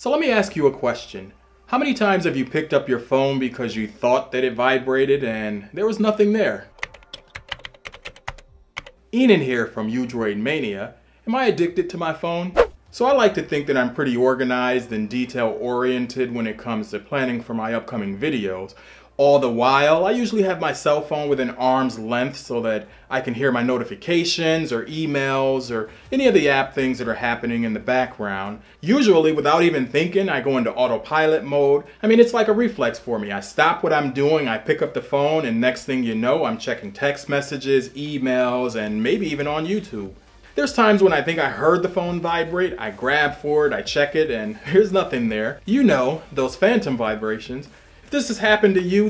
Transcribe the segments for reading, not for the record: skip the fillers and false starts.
So let me ask you a question. How many times have you picked up your phone because you thought that it vibrated and there was nothing there? Enan here from Udroid Mania. Am I addicted to my phone? So I like to think that I'm pretty organized and detail oriented when it comes to planning for my upcoming videos. All the while, I usually have my cell phone within arm's length so that I can hear my notifications or emails or any of the app things that are happening in the background. Usually, without even thinking, I go into autopilot mode. I mean, it's like a reflex for me. I stop what I'm doing, I pick up the phone, and next thing you know, I'm checking text messages, emails, and maybe even on YouTube. There's times when I think I heard the phone vibrate, I grab for it, I check it, and there's nothing there. You know, those phantom vibrations. If this has happened to you,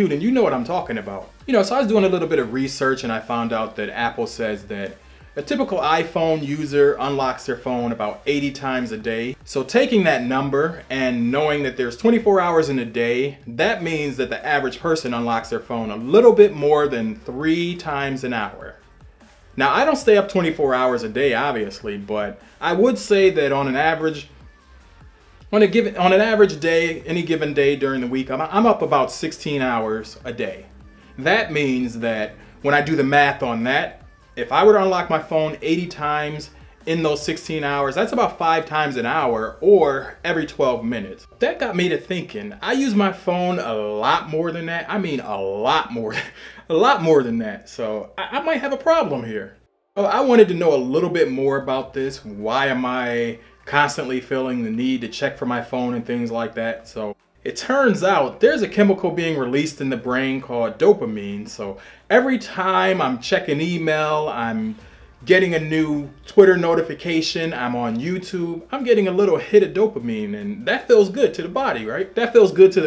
then you know what I'm talking about. So I was doing a little bit of research and I found out that Apple says that a typical iPhone user unlocks their phone about 80 times a day. So taking that number and knowing that there's 24 hours in a day, that means that the average person unlocks their phone a little bit more than 3 times an hour. Now, I don't stay up 24 hours a day, obviously, but I would say that on an average day, any given day during the week, I'm up about 16 hours a day. That means that when I do the math on that, if I were to unlock my phone 80 times in those 16 hours, that's about 5 times an hour or every 12 minutes. That got me to thinking, I use my phone a lot more than that. I mean, a lot more than that. So I might have a problem here. So I wanted to know a little bit more about this. Why am I constantly feeling the need to check for my phone and things like that? So it turns out there's a chemical being released in the brain called dopamine. So every time I'm checking email, I'm getting a new Twitter notification, I'm on YouTube, I'm getting a little hit of dopamine, and that feels good to the body, right? That feels good to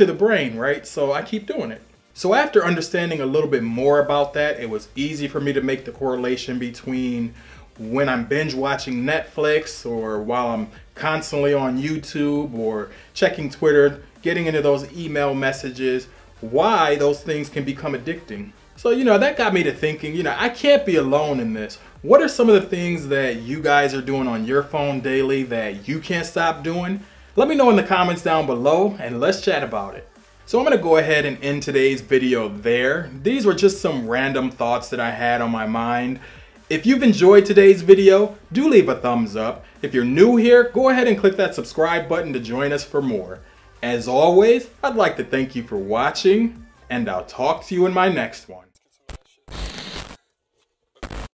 the brain, right? So I keep doing it. So after understanding a little bit more about that, it was easy for me to make the correlation between when I'm binge watching Netflix or while I'm constantly on YouTube or checking Twitter, getting into those email messages, why those things can become addicting. So, that got me to thinking, I can't be alone in this. What are some of the things that you guys are doing on your phone daily that you can't stop doing? Let me know in the comments down below and let's chat about it. So I'm going to go ahead and end today's video there. These were just some random thoughts that I had on my mind. If you've enjoyed today's video, do leave a thumbs up. If you're new here, go ahead and click that subscribe button to join us for more. As always, I'd like to thank you for watching, and I'll talk to you in my next one.